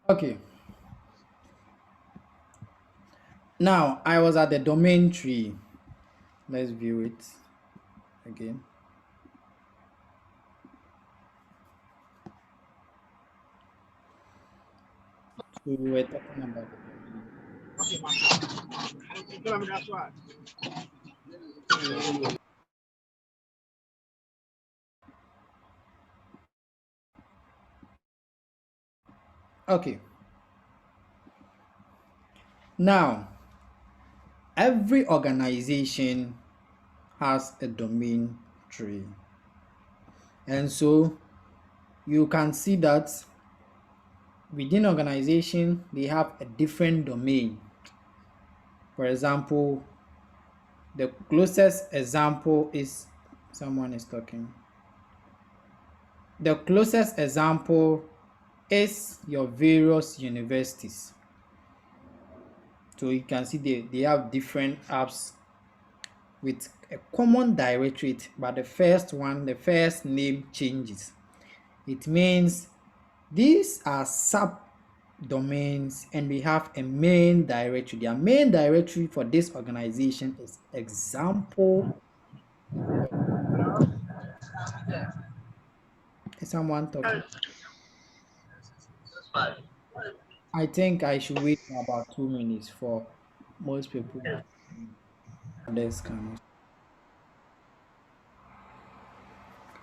Okay. Now I was at the domain tree. Let's view it again. So we were talking about the domain. Okay. Now every organization has a domain tree. And so you can see that within organization they have a different domain. For example, the closest example is someone is talking. The closest example is your various universities. So you can see they have different apps with a common directorate, but the first name changes. It means these are subdomains and we have a main directory. Their main directory for this organization is example. Is someone talking? I think I should wait for about 2 minutes for most people. This kind of.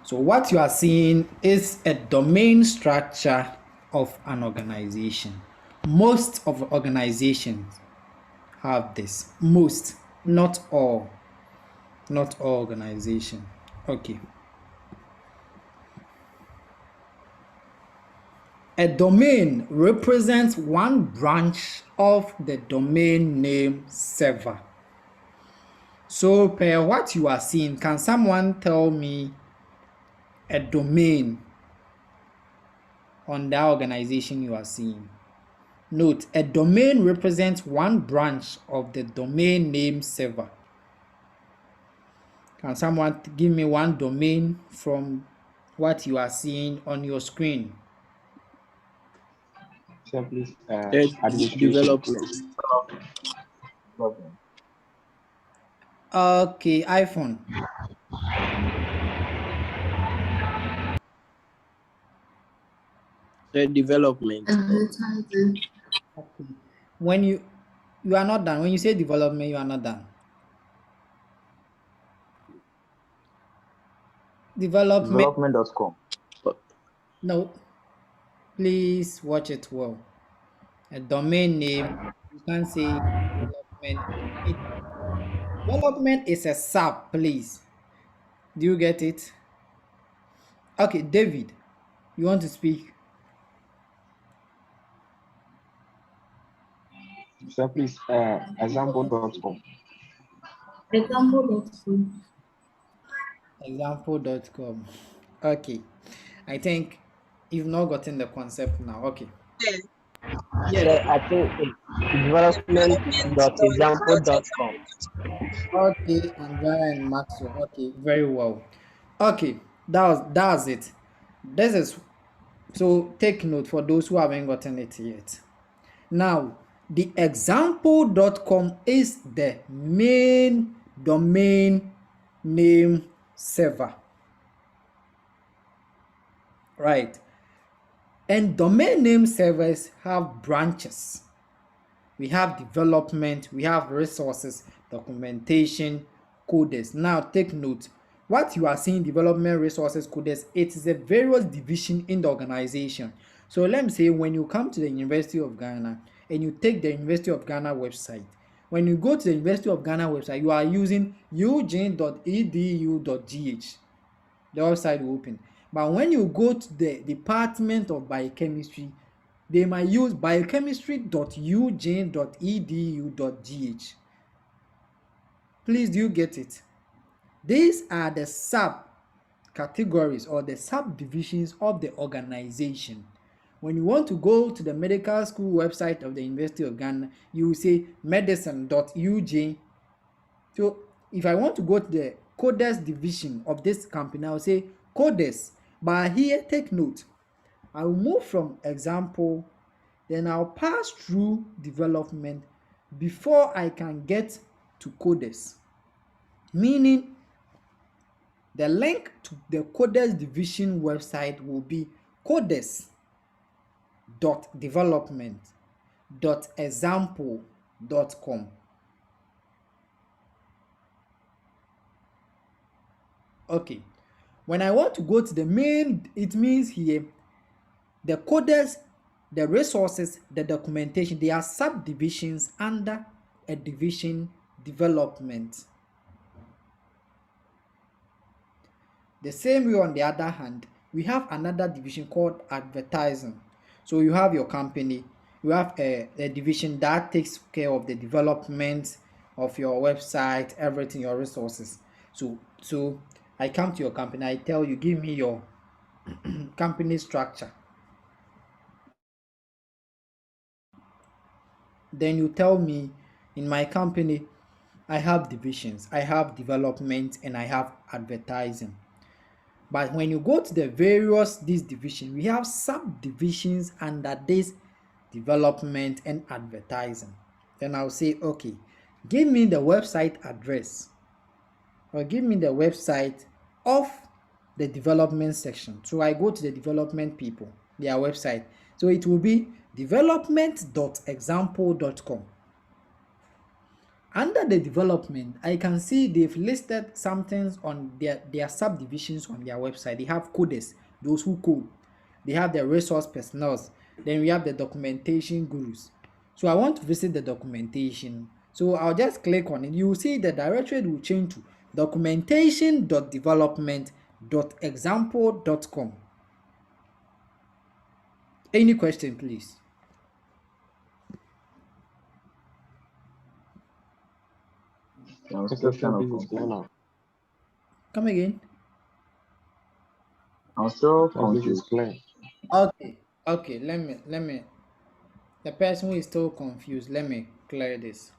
So what you are seeing is a domain structure of an organization. Most of organizations have this. Most, not all. Not all organizations. Okay. A domain represents one branch of the domain name server. So per what you are seeing, can someone tell me a domain on that organization you are seeing? Note, a domain represents one branch of the domain name server. Can someone give me one domain from what you are seeing on your screen? Simply Administration. development. Okay, iPhone. Development. Okay. When you are not done. When you say development, you are not done. Development. Development.com. No, please watch it well. A domain name. You can't say development. Development is a sub, please. Do you get it? Okay, David, you want to speak? Simply example.com. Example.com. Example.com. Okay. I think you've not gotten the concept now. Okay. Yes. I think development.example.com. Okay, Andrea and Maxwell. Okay, very well. Okay, that's it. This is so take note for those who haven't gotten it yet. Now, the example.com is the main domain name server. Right. And domain name servers have branches. We have development, we have resources, documentation, coders. Now take note, what you are seeing, development, resources, coders, it is a various division in the organization. So let me say when you come to the University of Ghana and you take the University of Ghana website, when you go to the University of Ghana website, you are using eugene.edu.gh. The website will open. But when you go to the Department of Biochemistry, they might use biochemistry.ugin.edu.gh. Please, do you get it? These are the sub categories or the subdivisions of the organization. When you want to go to the medical school website of the University of Ghana, you will say medicine.ug. So if I want to go to the coders division of this company, I will say coders. But here, take note, I will move from example then I'll pass through development before I can get to coders. Meaning the link to the coders division website will be coders.development.example.com. Okay, when I want to go to the main, it means here the coders, the resources, the documentation, they are subdivisions under a division development. The same way, on the other hand, we have another division called advertising. So you have your company, you have a division that takes care of the development of your website, everything, your resources. So I come to your company, I tell you, give me your company structure. Then you tell me, in my company, I have divisions. I have development and I have advertising. But when you go to the these divisions, we have subdivisions under this development and advertising. Then I'll say, okay, give me the website address or give me the website of the development section. So I go to the development people, their website. So it will be development.example.com. Under the development, I can see they've listed some things on their subdivisions on their website. They have coders, those who code. They have the resource personnels. Then we have the documentation gurus. So I want to visit the documentation. So I'll just click on it. You will see the directory will change to documentation.development.example.com. Any question, please? I'm still kind of This is confused. clear now. Come again. I'm still This is confused. clear. Okay. Let me. The person who is still confused, let me clear this.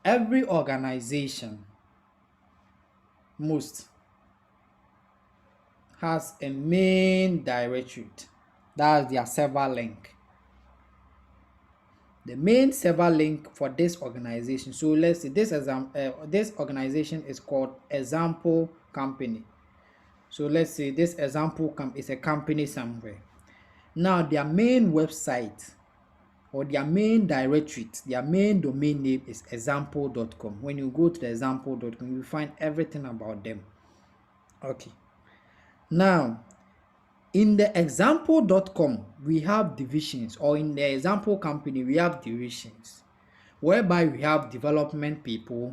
Every organization, most, has a main directory. That's their server link. The main server link for this organization. So let's say this organization is called Example Company. So let's say this example is a company somewhere. Now their main website or their main directory, their main domain name is example.com. When you go to the example.com, you find everything about them. Okay. Now, in the example.com, we have divisions, or in the example company, we have divisions, whereby we have development people,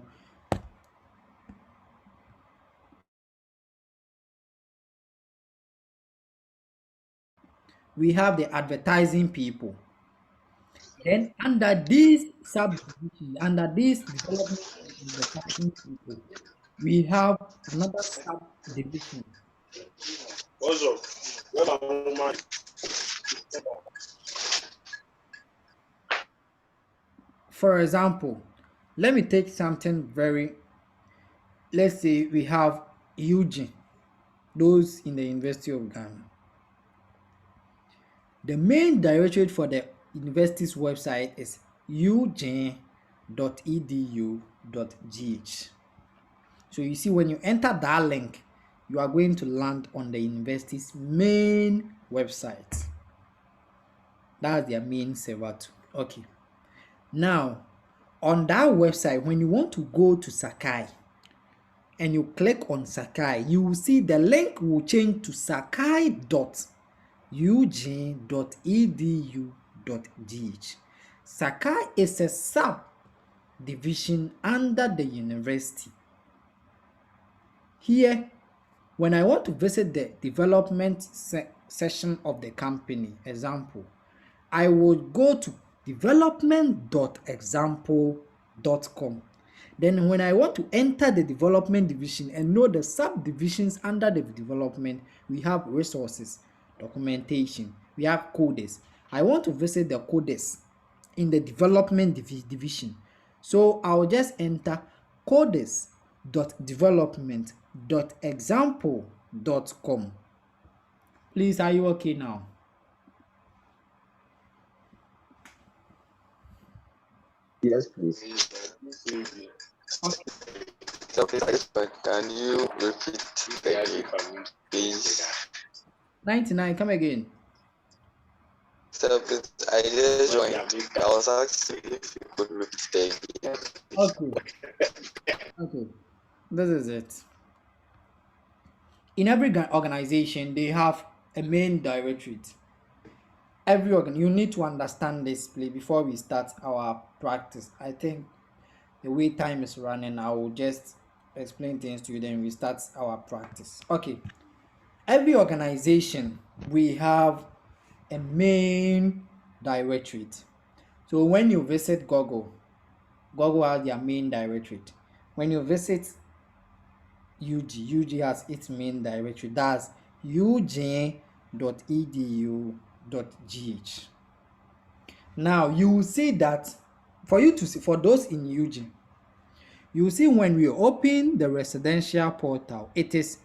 we have the advertising people. Then under these subdivisions, under these development and advertising people, we have another subdivision. For example, let me take something let's say we have Eugene, those in the University of Ghana. The main directory for the university's website is ugin.edu.gh. So you see, when you enter that link, you are going to land on the university's main website. That's their main server too. Okay. Now, on that website, when you want to go to Sakai and you click on Sakai, you will see the link will change to sakai.ugin.edu.gh. Sakai is a subdivision under the university. Here, when I want to visit the development section of the company, example, I would go to development.example.com. Then when I want to enter the development division and know the subdivisions under the development, we have resources, documentation, we have coders. I want to visit the coders in the development division. So I'll just enter coders.development.example.com. Please, are you okay now? Yes, please. So please, at this point, can you repeat again, please? 99, come again. So please, I just joined. I was asking if you could repeat again. Okay. Okay. This is it. In every organization, they have a main directorate. You need to understand this, please, before we start our practice. I think the way time is running, I will just explain things to you, then we start our practice. Okay. Every organization, we have a main directorate. So when you visit Google, Google has their main directorate. When you visit UG has its main directory. That's ug.edu.gh. Now you will see that for you to see, for those in UG, you will see when we open the residential portal, it is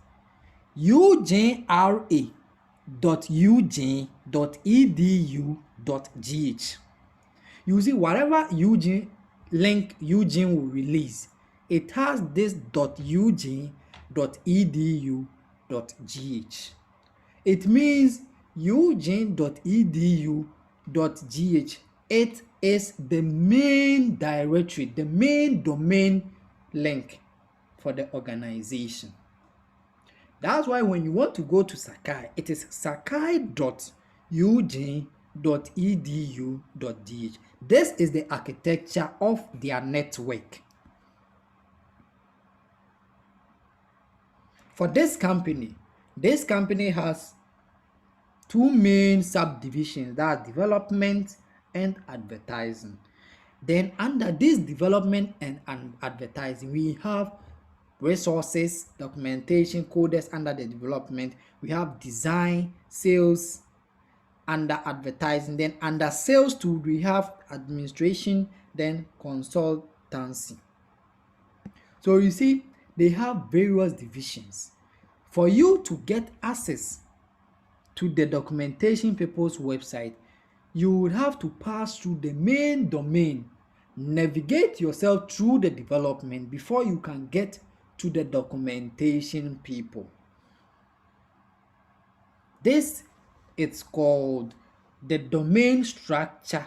ujra.uj.edu.gh. You see, whatever Eugene link Eugene will release, it has this .eugene.edu.gh. It means eugene.edu.gh. It is the main directory, the main domain link for the organization. That's why when you want to go to Sakai, it is sakai.ug.edu.gh. This is the architecture of their network. For this company has two main subdivisions, that's development and advertising. Then under this development and advertising, we have resources, documentation, codecs under the development. We have design, sales under advertising. Then under sales too, we have administration, then consultancy. So you see, they have various divisions. For you to get access to the documentation people's website, you would have to pass through the main domain, navigate yourself through the development before you can get to the documentation people. This is called the domain structure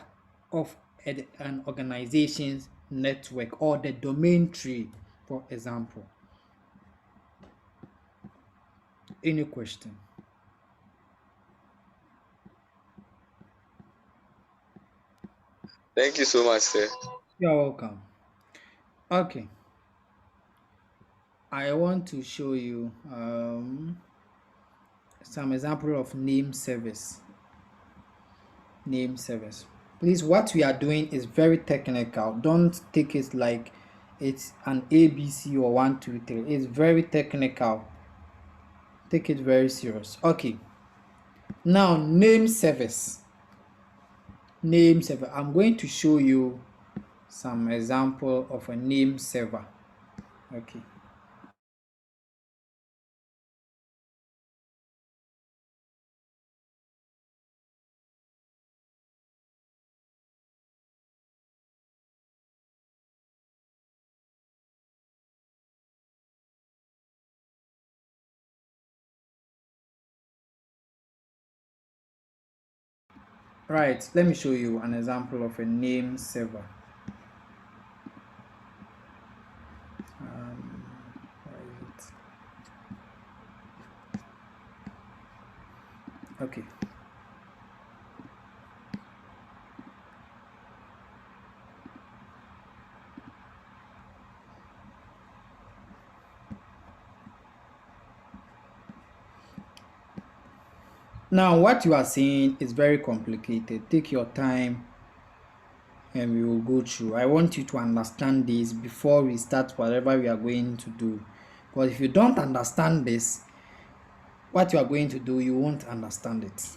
of an organization's network, or the domain tree, for example. Any question? Thank you so much, sir. You're welcome. Okay. I want to show you some example of name service. Name service. Please, what we are doing is very technical. Don't take it like it's an ABC or 1, 2, 3. It's very technical. Take it very serious. Okay. Now, name service. Name server. I'm going to show you some example of a name server. Okay. Right, let me show you an example of a name server. Where is it? Okay. Now, what you are seeing is very complicated. Take your time and we will go through. I want you to understand this before we start whatever we are going to do. Because if you don't understand this, what you are going to do, you won't understand it.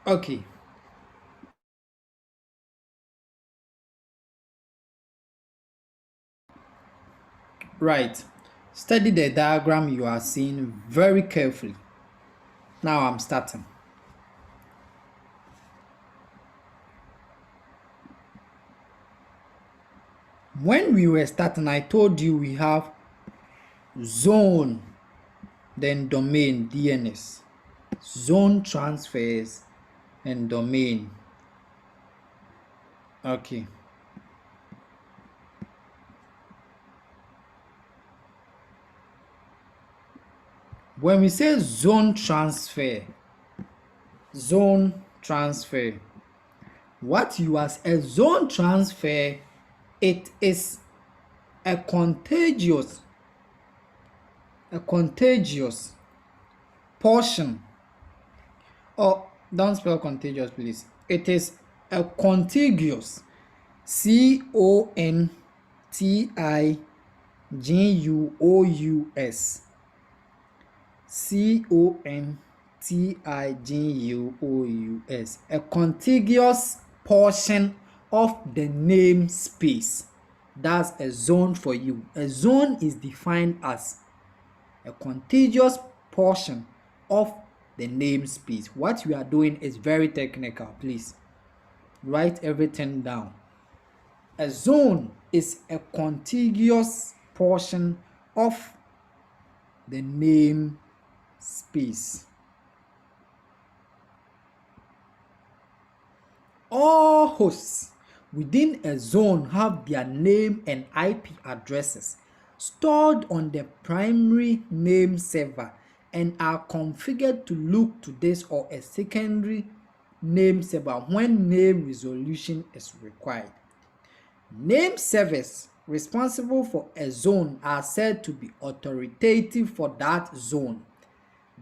Okay. Right. Study the diagram you are seeing very carefully. Now I'm starting. When we were starting, I told you we have zone, then domain, DNS, zone transfers, and domain. Okay. When we say zone transfer, what you as a zone transfer, it is a contagious portion, or don't spell contagious please, it is a contiguous, contiguous, contiguous, a contiguous portion of the namespace. That's a zone for you. A zone is defined as a contiguous portion of the namespace. What we are doing is very technical. Please write everything down. A zone is a contiguous portion of the namespace. All hosts within a zone have their name and IP addresses stored on the primary name server and are configured to look to this or a secondary name server when name resolution is required. Name servers responsible for a zone are said to be authoritative for that zone.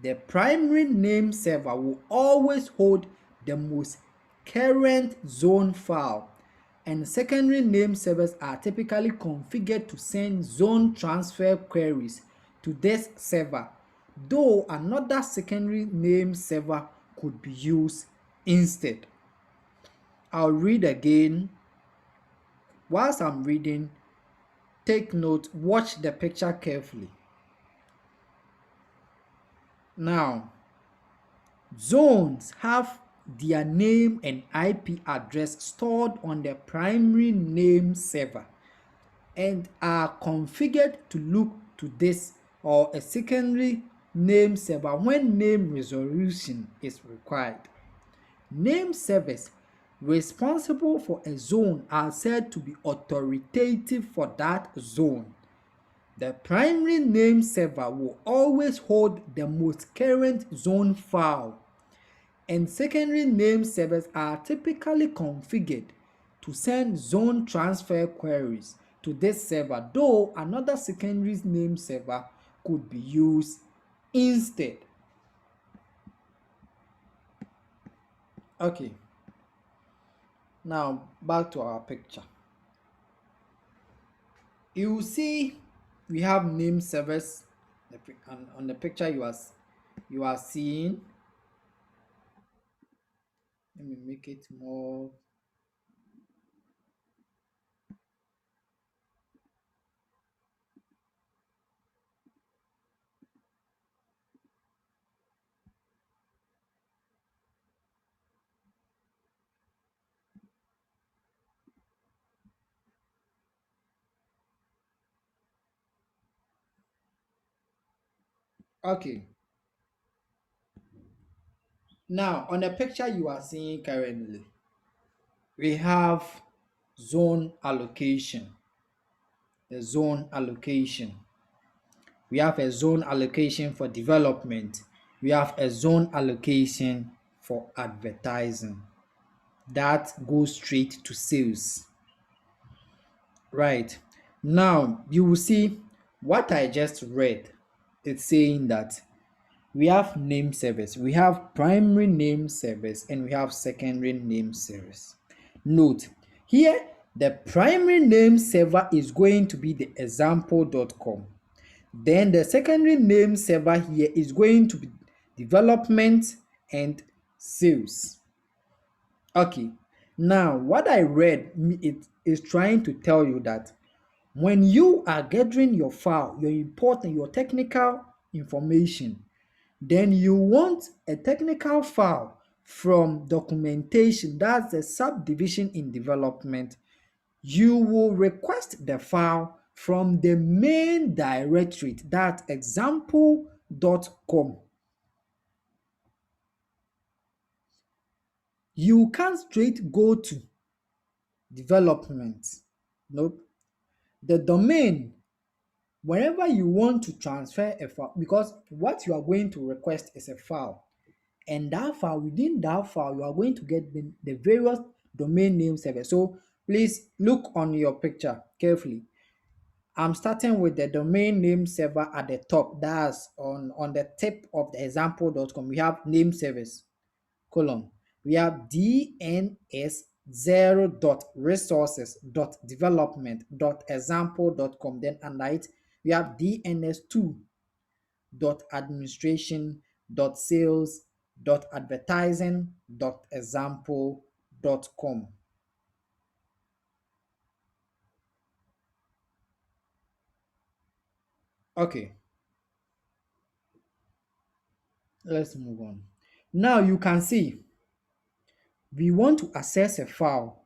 The primary name server will always hold the most current zone file, and secondary name servers are typically configured to send zone transfer queries to this server, though another secondary name server could be used instead. I'll read again. Whilst I'm reading, take note, watch the picture carefully. Now, zones have their name and IP address stored on the primary name server and are configured to look to this or a secondary name server when name resolution is required. Name servers responsible for a zone are said to be authoritative for that zone. The primary name server will always hold the most current zone file, and secondary name servers are typically configured to send zone transfer queries to this server, though another secondary name server could be used instead. Okay, now back to our picture. You see we have name servers on the picture you are seeing. Let me make it more. Okay. Now, on the picture you are seeing currently, we have zone allocation. The zone allocation. We have a zone allocation for development. We have a zone allocation for advertising. That goes straight to sales. Right. Now, you will see what I just read. It's saying that we have name servers, we have primary name servers, and we have secondary name servers. Note, here the primary name server is going to be the example.com. Then the secondary name server here is going to be development and sales. Okay, now what I read, it is trying to tell you that when you are gathering your file, your important, your technical information, then you want a technical file from documentation, that's a subdivision in development, you will request the file from the main directory, that example.com. You can't straight go to development. Nope. The domain, whenever you want to transfer a file, because what you are going to request is a file, and that file, within that file, you are going to get the various domain name servers. So please look on your picture carefully. I'm starting with the domain name server at the top. That's on the tip of the example.com. We have name service, colon. We have dns0.resources.development.example.com. Then under it, we have dns2.administration.sales.advertising.example.com. Okay, let's move on. Now you can see we want to access a file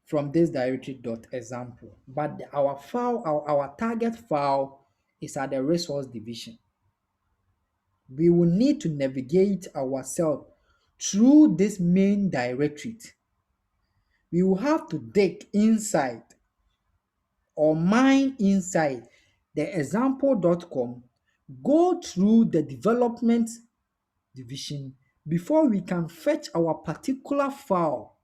from this directory.example, but our file, our target file is at the resource division. We will need to navigate ourselves through this main directory. We will have to dig inside or mine inside the example.com, go through the development division before we can fetch our particular file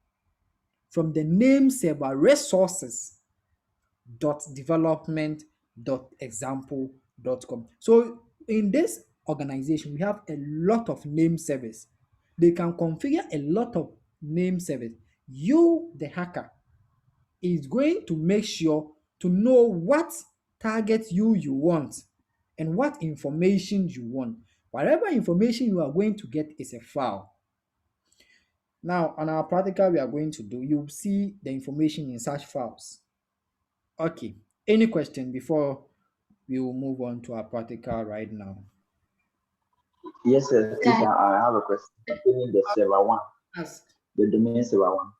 from the name server resources.development.example.com. So in this organization, we have a lot of name servers. They can configure a lot of name servers. You, the hacker, is going to make sure to know what target you want and what information you want. Whatever information you are going to get is a file. Now, on our practical, we are going to do, you'll see the information in such files. Okay, any question before we will move on to our practical right now? Yes, sir. Please, I have a question. Concerning the server one, Ask. the domain server one.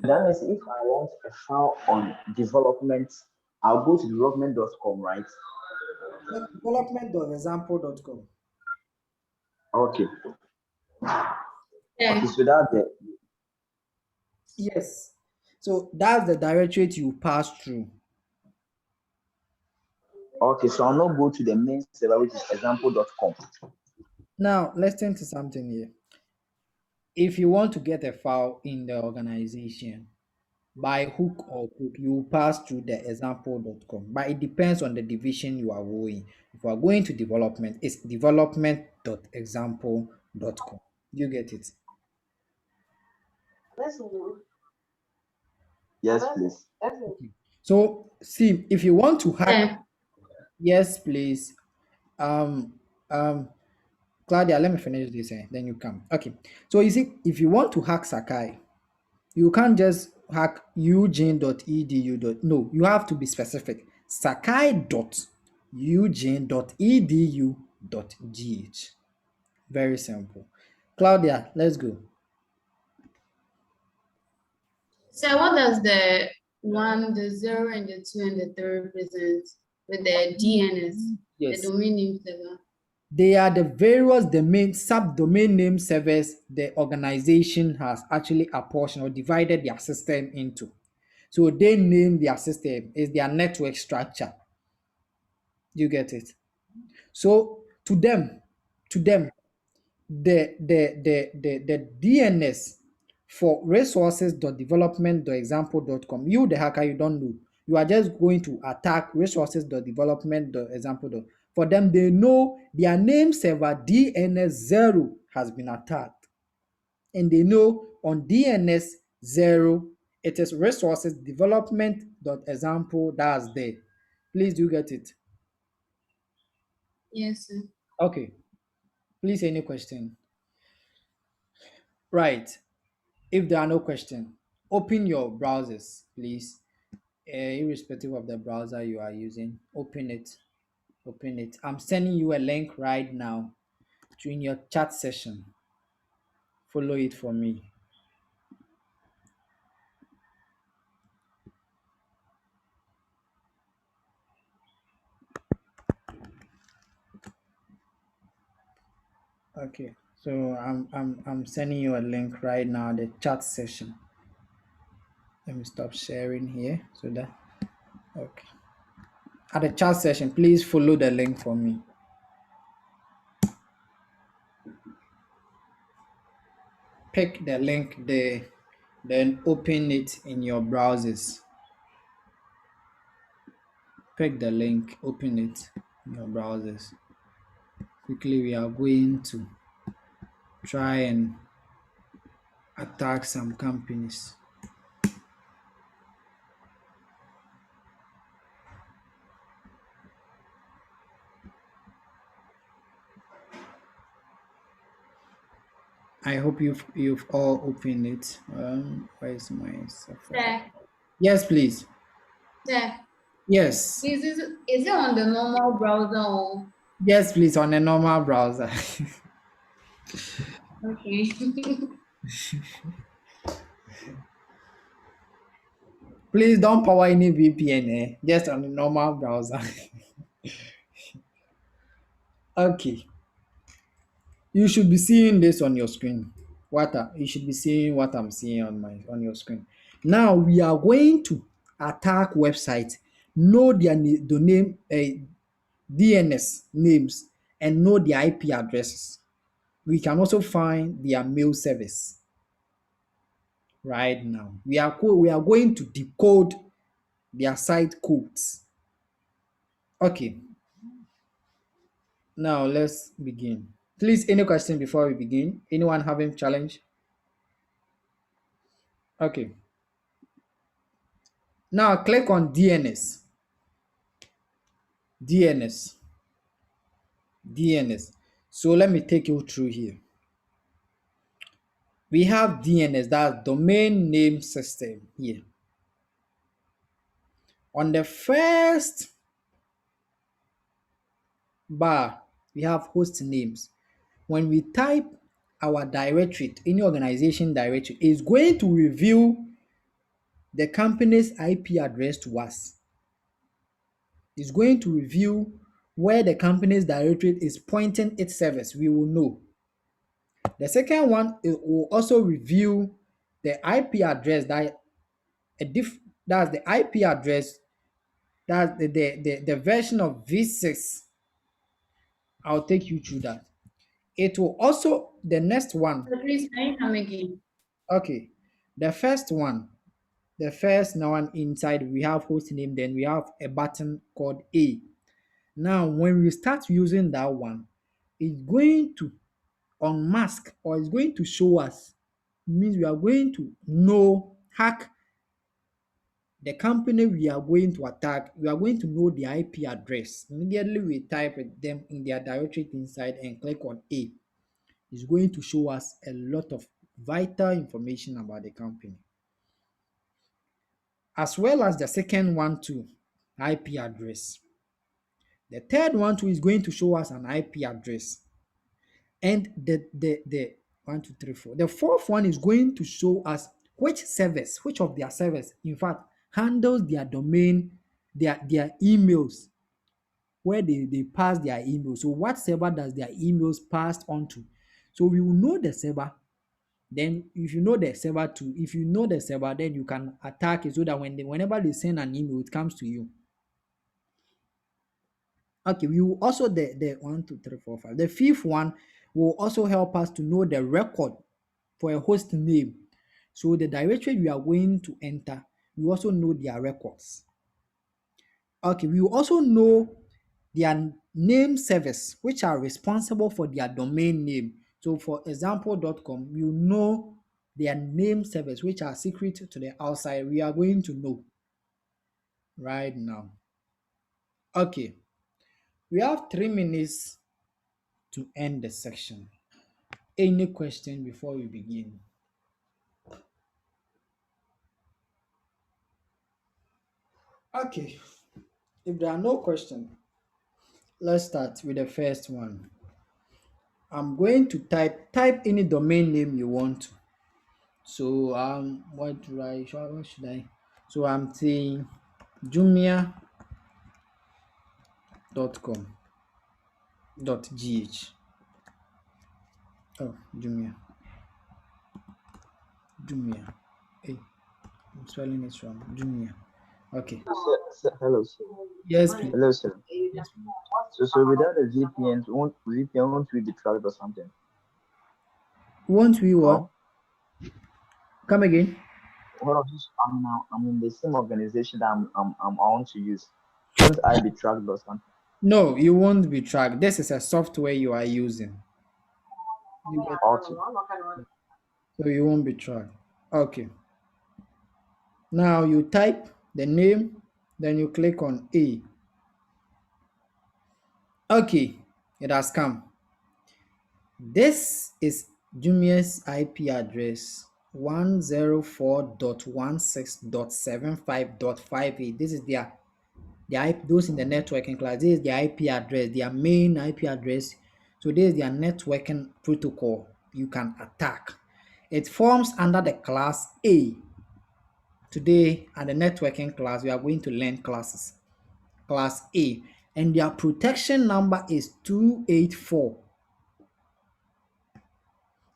That means if I want a file on development, I'll go to development.com, right? Development.example.com. Okay. Yeah. Okay, so that's the Yes. So that's the directory you pass through. okay, so I'll not go to the main server, which is example.com. Now, listen to something here. If you want to get a file in the organization, by hook or crook, you pass through the example.com. But it depends on the division you are going. If you are going to development, it's development.example.com. You get it? Yes, please. So, see, if you want to hack, Yeah. yes, please. Um, um, Claudia, let me finish this, then you come. Okay. So, you see, if you want to hack Sakai, you can't just hack eugene.edu. No, you have to be specific. sakai.eugene.edu.gh. Very simple. Claudia, let's go. So what does the one, the zero, and the two, and the three represent with the DNS, the Yes. domain name server? They are the various domain subdomain name servers the organization has actually apportioned or divided their system into. So they name their system is their network structure. You get it? So to them, the DNS for resources.development.example.com, you the hacker, you don't know. You are just going to attack resources.development.example.com. For them, they know their name server DNS0 has been attacked. And they know on DNS0, it is resources development.example that's there. Please do get it. Yes, sir. Okay. Please, any question? Right. If there are no questions, open your browsers, please. Irrespective of the browser you are using, open it. Open it. I'm sending you a link right now to in your chat session. Follow it for me. Okay. So I'm sending you a link right now, the chat session. Let me stop sharing here so that okay. At the chat session, please follow the link for me. Pick the link there, then open it in your browsers. Pick the link, open it in your browsers. Quickly, we are going to try and attack some companies. I hope you've all opened it. Where is my Safari? Sir, Yes, please. sir, Yes. is it on the normal browser or Yes, please, on a normal browser. okay? Please don't power any VPN, just on a normal browser. Okay. You should be seeing this on your screen. You should be seeing what I'm seeing on your screen. Now we are going to attack websites, know their domain DNS names, and know their IP addresses. We can also find their mail service right now. We are going to decode their site codes. Okay, now let's begin. Please, any question before we begin? Anyone having challenge? Okay. Now click on DNS. DNS. DNS. So let me take you through here. We have DNS, that's domain name system here. On the first bar, we have host names. When we type our directory, any organization directory, it's going to reveal the company's IP address to us. It's going to reveal where the company's directory is pointing its service. We will know. The second one, it will also reveal the IP address that's the IP address, that's the version of V6. I'll take you through that. It will also, the next one, So please, can you come again? okay, the first one, the first one inside, we have host name, then we have a button called A. Now, when we start using that one, it's going to unmask or it's going to show us, means we are going to hack the company we are going to attack. We are going to know the IP address. Immediately we type them in their directory inside and click on A. It's going to show us a lot of vital information about the company. As well as the second one too, IP address. The third one too is going to show us an IP address. And the 1, 2, 3, 4. The fourth one is going to show us which of their servers, in fact, handles their domain, their emails, where they pass their emails. So what server does their emails pass on to? So we will know the server. Then if you know the server too, if you know the server, then you can attack it so that whenever they send an email, it comes to you. Okay, we will also the 1, 2, 3, 4, 5. The fifth one will also help us to know the record for a host name. So the directory we are going to enter, we also know their records. Okay, we will also know their name servers, which are responsible for their domain name. So for example.com, you know their name servers, which are secret to the outside. We are going to know right now. Okay, we have 3 minutes to end the section. Any question before we begin? Okay, if there are no questions, let's start with the first one. I'm going to type any domain name you want to. So what should I? So I'm saying jumia.com.gh. Oh, Jumia. Jumia. Hey, I'm spelling it wrong. Jumia. Okay. Hello, sir. Yes, please. Hello, sir. Yes, please. So without a VPN won't we be tracked or something? Won't we what? Oh, Come again? what of this? I'm in the same organization that I want to use. Won't I be tracked or something? No, you won't be tracked. This is a software you are using. You get Okay. so you won't be tracked. Okay. Now you type the name, then you click on A. Okay, it has come. This is Jumia's IP address 104.16.75.58. This is their IP, those in the networking class. This is their IP address, their main IP address. So this is their networking protocol you can attack. It forms under the class A. Today at the networking class, we are going to learn classes. Class A, and their protection number is 284.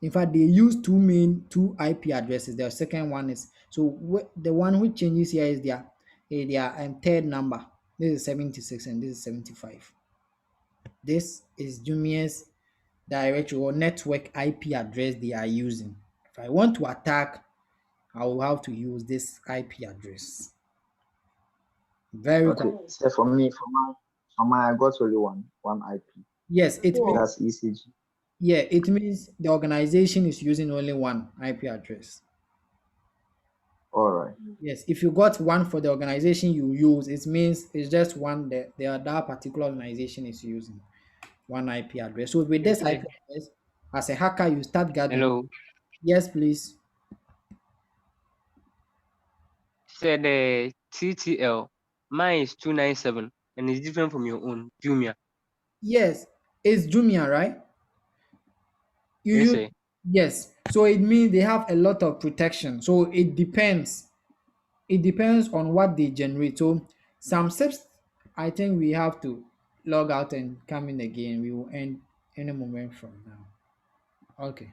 In fact, they use two IP addresses. Their second one is the one which changes here is their third number. This is 76 and this is 75. This is Jumia's directory or network IP address they are using. If I want to attack, I will have to use this IP address. Very Okay. cool. So for my I got only one IP. Yes, it means That's ECG. it means the organization is using only one IP address. All right. Yes, if you got one for the organization you use, it means it's just one that particular organization is using one IP address. So with this IP address, as a hacker, you start gathering. Hello. Yes, please. Said the TTL. Mine is 297 and it's different from your own. Jumia. Yes, it's Jumia, right? You Yes, use sir. yes. So it means they have a lot of protection. So it depends. It depends on what they generate. So some steps, I think we have to log out and come in again. We will end any moment from now. Okay.